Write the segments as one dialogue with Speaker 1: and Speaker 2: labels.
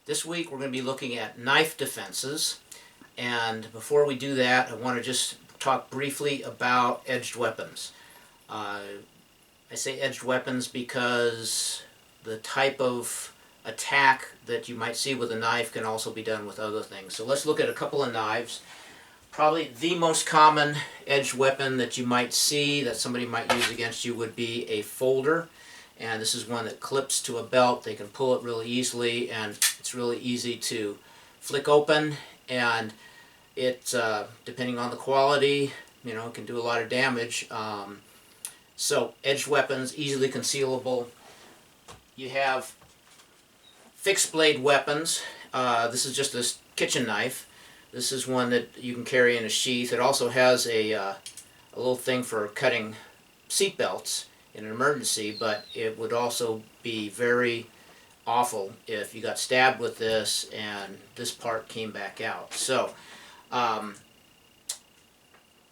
Speaker 1: This week we're going to be looking at knife defenses, and before we do that I want to just talk briefly about edged weapons. Uh, I say edged weapons because the type of attack that you might see with a knife can also be done with other things. So let's look at a couple of knives. Probably the most common edged weapon that you might see that somebody might use against you would be a folder. And this is one that clips to a belt. They can pull it really easily, and it's really easy to flick open, and it, depending on the quality, it can do a lot of damage. So edged weapons, easily concealable. You have fixed blade weapons. This is just a kitchen knife. This is one that you can carry in a sheath. It also has a little thing for cutting seat belts in an emergency, but it would also be very awful if you got stabbed with this and this part came back out. So,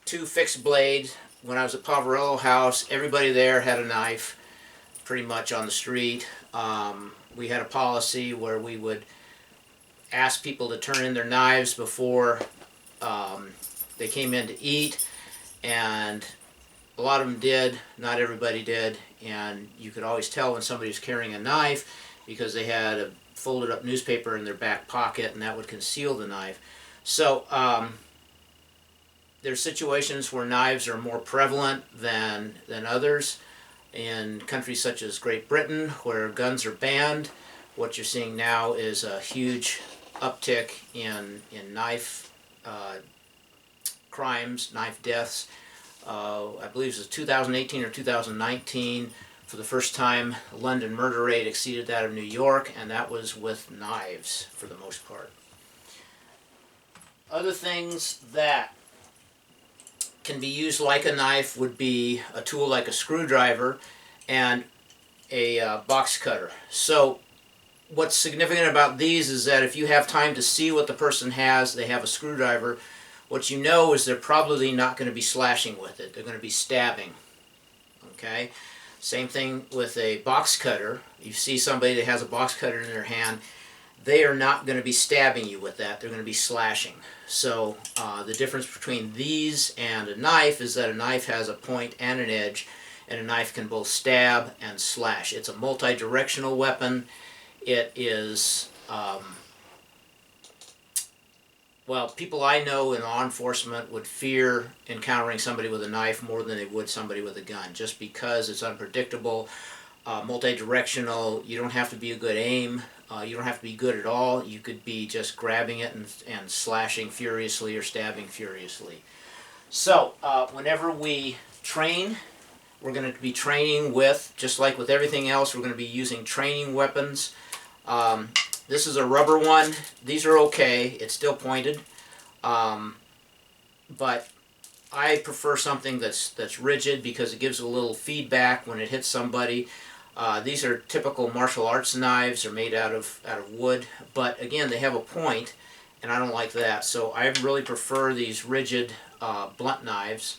Speaker 1: two fixed blades. When I was at Poverello House, everybody there had a knife pretty much on the street. We had a policy where we would ask people to turn in their knives before they came in to eat, and a lot of them did, not everybody did, and you could always tell when somebody was carrying a knife because they had a folded up newspaper in their back pocket, and that would conceal the knife. So there's situations where knives are more prevalent than others. In countries such as Great Britain, where guns are banned, what you're seeing now is a huge uptick in knife crimes, knife deaths. I believe it was 2018 or 2019, for the first time, the London murder rate exceeded that of New York, and that was with knives for the most part. Other things that can be used like a knife would be a tool like a screwdriver and a box cutter. So what's significant about these is that if you have time to see what the person has, they have a screwdriver, what you know is they're probably not going to be slashing with it. They're going to be stabbing. Okay? Same thing with a box cutter. You see somebody that has a box cutter in their hand, they are not going to be stabbing you with that. They're going to be slashing. So the difference between these and a knife is that a knife has a point and an edge, and a knife can both stab and slash. It's a multi-directional weapon. It is, well, people I know in law enforcement would fear encountering somebody with a knife more than they would somebody with a gun, just because it's unpredictable, multi-directional. You don't have to be a good aim. You don't have to be good at all. You could be just grabbing it and slashing furiously or stabbing furiously. So whenever we train, we're going to be training with, just like with everything else, we're going to be using training weapons. This is a rubber one. These are okay. It's still pointed. But I prefer something that's rigid because it gives a little feedback when it hits somebody. These are typical martial arts knives. They're made out of wood, but again, they have a point, and I don't like that. So I really prefer these rigid blunt knives.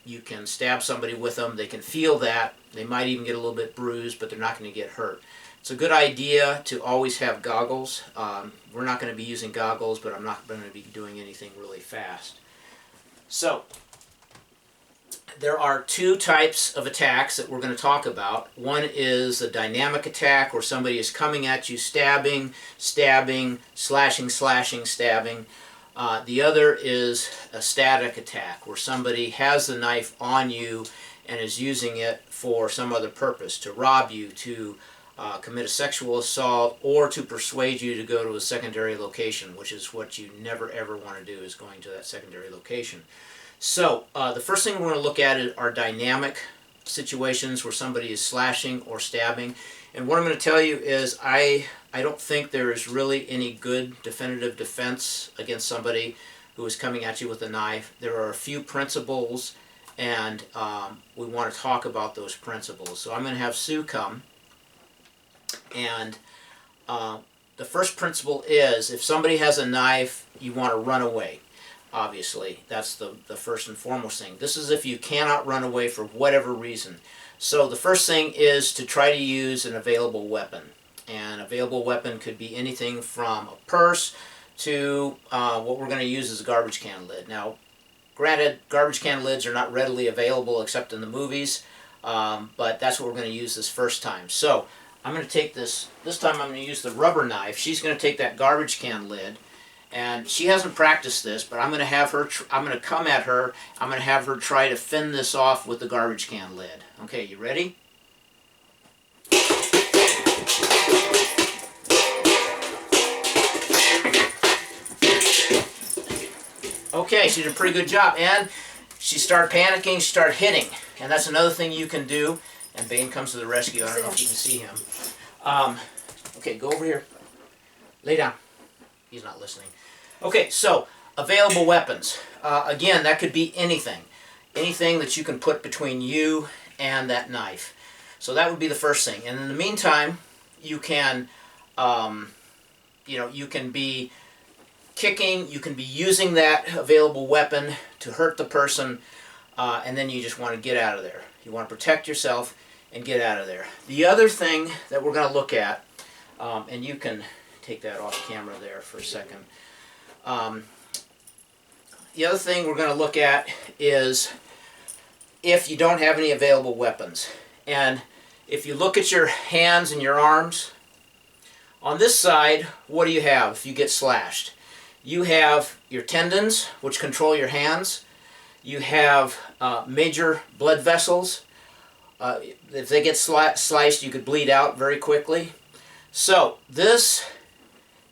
Speaker 1: You can stab somebody with them. They can feel that. They might even get a little bit bruised, but they're not going to get hurt. It's a good idea to always have goggles. We're not going to be using goggles, but I'm not going to be doing anything really fast. So there are two types of attacks that we're going to talk about. One is a dynamic attack, where somebody is coming at you, stabbing, stabbing, slashing, slashing, stabbing. The other is a static attack, where somebody has the knife on you and is using it for some other purpose, to rob you, to commit a sexual assault, or to persuade you to go to a secondary location, which is what you never ever want to do, is going to that secondary location. So the first thing we're going to look at are dynamic situations where somebody is slashing or stabbing. And what I'm going to tell you is I don't think there is really any good definitive defense against somebody who is coming at you with a knife. There are a few principles, and we want to talk about those principles. So I'm going to have Sue come. And the first principle is, if somebody has a knife, you want to run away. Obviously, that's the first and foremost thing. This is if you cannot run away for whatever reason. So the first thing is to try to use an available weapon. And available weapon could be anything from a purse to what we're going to use as a garbage can lid. Now, granted, garbage can lids are not readily available except in the movies, but that's what we're going to use this first time. So I'm going to take this time I'm going to use the rubber knife. She's going to take that garbage can lid, and she hasn't practiced this, but I'm going to have her, I'm going to come at her, I'm going to have her try to fend this off with the garbage can lid. Okay, you ready? Okay, she did a pretty good job, and she started panicking, she started hitting, and that's another thing you can do. And Bane comes to the rescue. I don't know if you can see him. Okay, go over here. Lay down. He's not listening. Okay, so available weapons. Again, that could be anything. Anything that you can put between you and that knife. So that would be the first thing. And in the meantime, you can, you can be kicking, you can be using that available weapon to hurt the person, and then you just want to get out of there. You want to protect yourself and get out of there. The other thing that we're going to look at, and you can take that off camera there for a second. The other thing we're going to look at is if you don't have any available weapons. And if you look at your hands and your arms, on this side, what do you have if you get slashed? You have your tendons, which control your hands. You have major blood vessels. If they get sliced, you could bleed out very quickly. So this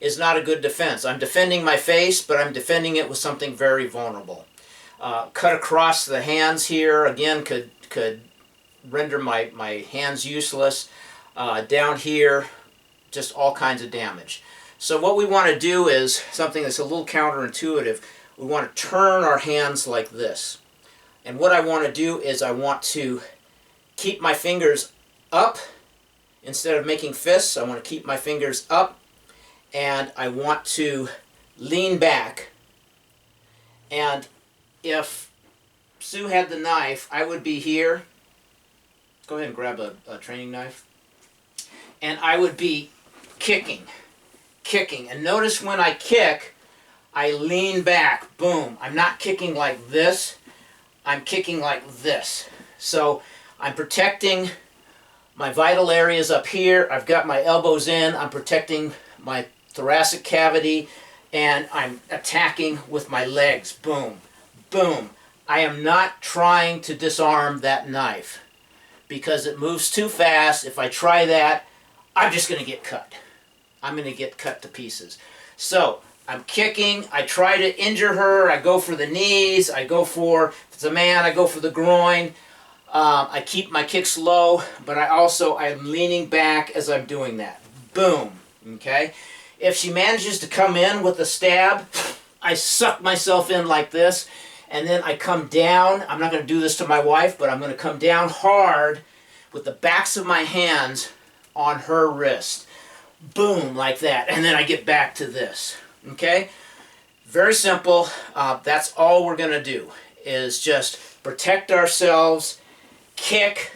Speaker 1: is not a good defense. I'm defending my face, but I'm defending it with something very vulnerable. Cut across the hands here, again, could render my hands useless. Down here, just all kinds of damage. So what we want to do is something that's a little counterintuitive. We want to turn our hands like this. And what I want to do is I want to keep my fingers up instead of making fists. I want to keep my fingers up, and I want to lean back. And if Sue had the knife, I would be here. Go ahead and grab a training knife. And I would be kicking. And notice when I kick, I lean back. Boom. I'm not kicking like this. I'm kicking like this. So I'm protecting my vital areas up here. I've got my elbows in. I'm protecting my thoracic cavity, and I'm attacking with my legs. Boom. Boom. I am not trying to disarm that knife because it moves too fast. If I try that, I'm just going to get cut. I'm going to get cut to pieces. So I'm kicking. I try to injure her. I go for the knees. I go for, if it's a man, I go for the groin. I keep my kicks low, but I'm leaning back as I'm doing that. Boom. Okay? If she manages to come in with a stab, I suck myself in like this, and then I come down. I'm not going to do this to my wife, but I'm going to come down hard with the backs of my hands on her wrist. Boom, like that. And then I get back to this. Okay? Very simple. That's all we're going to do is just protect ourselves, kick,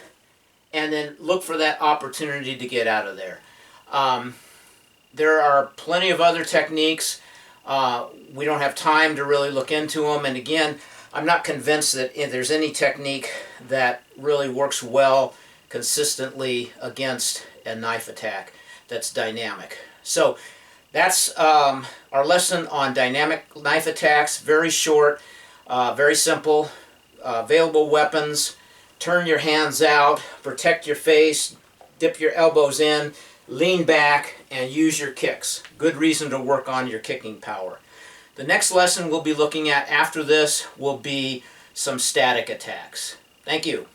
Speaker 1: and then look for that opportunity to get out of there. There are plenty of other techniques. We don't have time to really look into them. And again, I'm not convinced that there's any technique that really works well consistently against a knife attack that's dynamic. So that's our lesson on dynamic knife attacks. Very short, very simple. Available weapons. Turn your hands out, protect your face, dip your elbows in, lean back, and use your kicks. Good reason to work on your kicking power. The next lesson we'll be looking at after this will be some static attacks. Thank you.